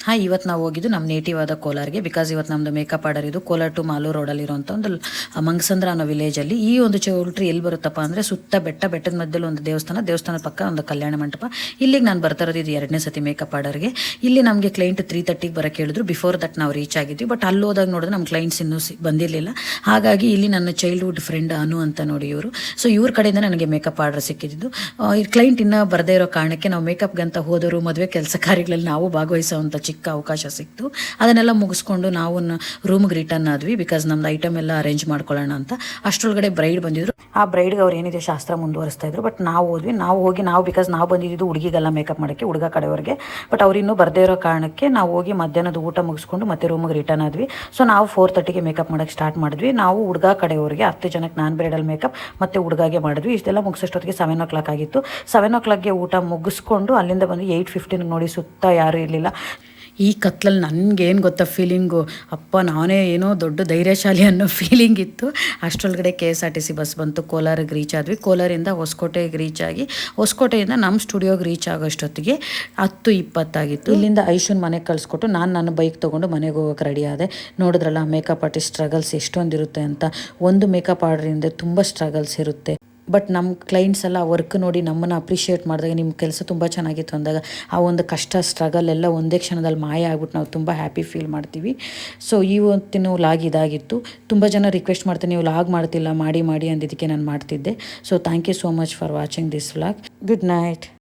ಹಾಂ, ಇವತ್ತು ನಾವು ಹೋಗಿದ್ದು ನಮ್ಮ ನೇಟಿವ್ ಆದ ಕೋಲಾರ್ಗೆ. ಬಿಕಾಸ್ ಇವತ್ತು ನಮ್ಮದು ಮೇಕಪ್ ಆರ್ಡರ್ ಇದು ಕೋಲಾರ ಟು ಮಾಲೂರು ರೋಡಲ್ಲಿರುವಂಥ ಒಂದು ಮಂಗಸಂದ್ರ ಅನ್ನೋ ವಿಲೇಜಲ್ಲಿ. ಈ ಒಂದು ಚೌಲ್ಟ್ರಿ ಎಲ್ಲಿ ಬರುತ್ತಪ್ಪ ಅಂದರೆ ಸುತ್ತ ಬೆಟ್ಟದ ಮಧ್ಯದಲ್ಲಿ ಒಂದು ದೇವಸ್ಥಾನದ ಪಕ್ಕ ಒಂದು ಕಲ್ಯಾಣ ಮಂಟಪ. ಇಲ್ಲಿಗೆ ನಾನು ಬರ್ತಾ ಇರೋದು ಇದು 2ನೇ ಸತಿ ಮೇಕಪ್ ಆರ್ಡರ್ಗೆ. ಇಲ್ಲಿ ನಮಗೆ ಕ್ಲೈಂಟ್ 3:30ಗೆ ಬರೋಕ್ಕೆ ಹೇಳಿದ್ರು. ಬಿಫೋರ್ ದಟ್ ನಾವು ರೀಚ್ ಆಗಿದ್ವಿ. ಬಟ್ ಅಲ್ಲಿ ಹೋದಾಗ ನೋಡಿದ್ರೆ ನಮ್ಮ ಕ್ಲೈಂಟ್ಸ್ ಇನ್ನೂ ಬಂದಿರಲಿಲ್ಲ. ಹಾಗಾಗಿ ಇಲ್ಲಿ ನನ್ನ ಚೈಲ್ಡ್ಹುಡ್ ಫ್ರೆಂಡ್ ಅನು ಅಂತ ನೋಡಿ ಇವರು. ಸೊ ಇವ್ರ ಕಡೆಯಿಂದ ನನಗೆ ಮೇಕಪ್ ಆರ್ಡರ್ ಸಿಕ್ಕಿದ್ದು. ಈ ಕ್ಲೈಂಟ್ ಇನ್ನೂ ಬರದೇ ಇರೋ ಕಾರಣಕ್ಕೆ ನಾವು ಮೇಕಪ್ಗೆ ಅಂತ ಹೋದವರು ಮದುವೆ ಕೆಲಸ ಕಾರ್ಯಗಳಲ್ಲಿ ನಾವು ಭಾಗವಹಿಸೋವಂಥ ಚಿಕ್ಕ ಅವಕಾಶ ಸಿಕ್ತು. ಅದನ್ನೆಲ್ಲ ಮುಗಿಸ್ಕೊಂಡು ನಾವು ರೂಮ್ಗೆ ರಿಟರ್ನ್ ಆದ್ವಿ. ಬಿಕಾಸ್ ನಮ್ದು ಐಟಮ್ ಎಲ್ಲ ಅರೇಂಜ್ ಮಾಡ್ಕೊಳ್ಳೋಣ ಅಂತ. ಅಷ್ಟರೊಳಗಡೆ ಬ್ರೈಡ್ ಬಂದಿದ್ರು. ಆ ಬ್ರೈಡ್ಗೆ ಅವ್ರು ಏನಿದೆ ಶಾಸ್ತ್ರ ಮುಂದುವರಿಸ್ತಾ ಇದ್ರು. ಬಟ್ ನಾವು ಹೋದ್ವಿ. ಬಿಕಾಸ್ ನಾವು ಬಂದಿದ್ದು ಹುಡುಗಿಗೆಲ್ಲ ಮೇಕಪ್ ಮಾಡೋಕ್ಕೆ, ಹುಡುಗ ಕಡೆಯವ್ರಿಗೆ. ಬಟ್ ಅವ್ರು ಇನ್ನೂ ಬರದೇ ಇರೋ ಕಾರಣಕ್ಕೆ ನಾವು ಹೋಗಿ ಮಧ್ಯಾಹ್ನದ ಊಟ ಮುಗಿಸ್ಕೊಂಡು ಮತ್ತೆ ರೂಮ್ಗೆ ರಿಟರ್ನ್ ಆದ್ವಿ. ಸೊ ನಾವು 4:30ಗೆ ಮೇಕಪ್ ಮಾಡೋಕ್ಕೆ ಸ್ಟಾರ್ಟ್ ಮಾಡಿದ್ವಿ. ನಾವು ಹುಡುಗ ಕಡೆಯವ್ರಿಗೆ 10 ಜನಕ್ಕೆ ನಾನ್ ಬ್ರೈಡಲ್ ಮೇಕಪ್ ಮತ್ತು ಹುಡುಗಾಗೆ ಮಾಡಿದ್ವಿ. ಇಷ್ಟೆಲ್ಲ ಮುಗಿಸೋಷ್ಟೊತ್ತಿಗೆ 7 o'clock ಆಗಿತ್ತು. 7 o'clockಗೆ ಊಟ ಮುಗಿಸ್ಕೊಂಡು ಅಲ್ಲಿಂದ ಬಂದು 8:15 ನೋಡಿ ಸುತ್ತ ಯಾರೂ ಇರಲಿಲ್ಲ. ಈ ಕತ್ಲಲ್ಲಿ ನನಗೇನು ಗೊತ್ತಾ ಫೀಲಿಂಗು, ಅಪ್ಪ ನಾನೇ ಏನೋ ದೊಡ್ಡ ಧೈರ್ಯಶಾಲಿ ಅನ್ನೋ ಫೀಲಿಂಗ್ ಇತ್ತು. ಅಷ್ಟರೊಳಗಡೆ KSRTC ಬಸ್ ಬಂತು. ಕೋಲಾರಿಗೆ ರೀಚ್ ಆದ್ವಿ. ಕೋಲಾರಿಂದ ಹೊಸಕೋಟೆಗೆ ರೀಚ್ ಆಗಿ ಹೊಸಕೋಟೆಯಿಂದ ನಮ್ಮ ಸ್ಟುಡಿಯೋಗೆ ರೀಚ್ ಆಗೋಷ್ಟೊತ್ತಿಗೆ 10:20 ಆಗಿತ್ತು. ಇಲ್ಲಿಂದ ಐಶುನ್ ಮನೆಗೆ ಕಳಿಸ್ಕೊಟ್ಟು ನನ್ನ ಬೈಕ್ ತೊಗೊಂಡು ಮನೆಗೆ ಹೋಗೋಕೆ ರೆಡಿ ಆದೆ. ನೋಡಿದ್ರಲ್ಲ ಮೇಕಪ್ ಆರ್ಟಿಸ್ಟ್ ಸ್ಟ್ರಗಲ್ಸ್ ಎಷ್ಟೊಂದಿರುತ್ತೆ ಅಂತ. ಒಂದು ಮೇಕಪ್ ಆರ್ಡ್ರಿಂದ ತುಂಬ ಸ್ಟ್ರಗಲ್ಸ್ ಇರುತ್ತೆ. ಬಟ್ ನಮ್ಮ ಕ್ಲೈಂಟ್ಸ್ ಎಲ್ಲ ವರ್ಕ್ ನೋಡಿ ನಮ್ಮನ್ನು ಅಪ್ರಿಷಿಯೇಟ್ ಮಾಡಿದಾಗ, ನಿಮ್ಮ ಕೆಲಸ ತುಂಬ ಚೆನ್ನಾಗಿತ್ತು ಅಂದಾಗ ಆ ಒಂದು ಕಷ್ಟ ಸ್ಟ್ರಗಲ್ ಎಲ್ಲ ಒಂದೇ ಕ್ಷಣದಲ್ಲಿ ಮಾಯ ಆಗ್ಬಿಟ್ಟು ನಾವು ತುಂಬ ಹ್ಯಾಪಿ ಫೀಲ್ ಮಾಡ್ತೀವಿ. ಸೊ ಇವತ್ತಿನ ಲಾಗ್ ಇದಾಗಿತ್ತು. ತುಂಬ ಜನ ರಿಕ್ವೆಸ್ಟ್ ಮಾಡ್ತೀನಿ, ನೀವು ಲಾಗ್ ಮಾಡ್ತಿಲ್ಲ, ಮಾಡಿ ಅಂದಿದ್ದಕ್ಕೆ ನಾನು ಮಾಡ್ತಿದ್ದೆ. So thank you so much for watching this vlog. Good night.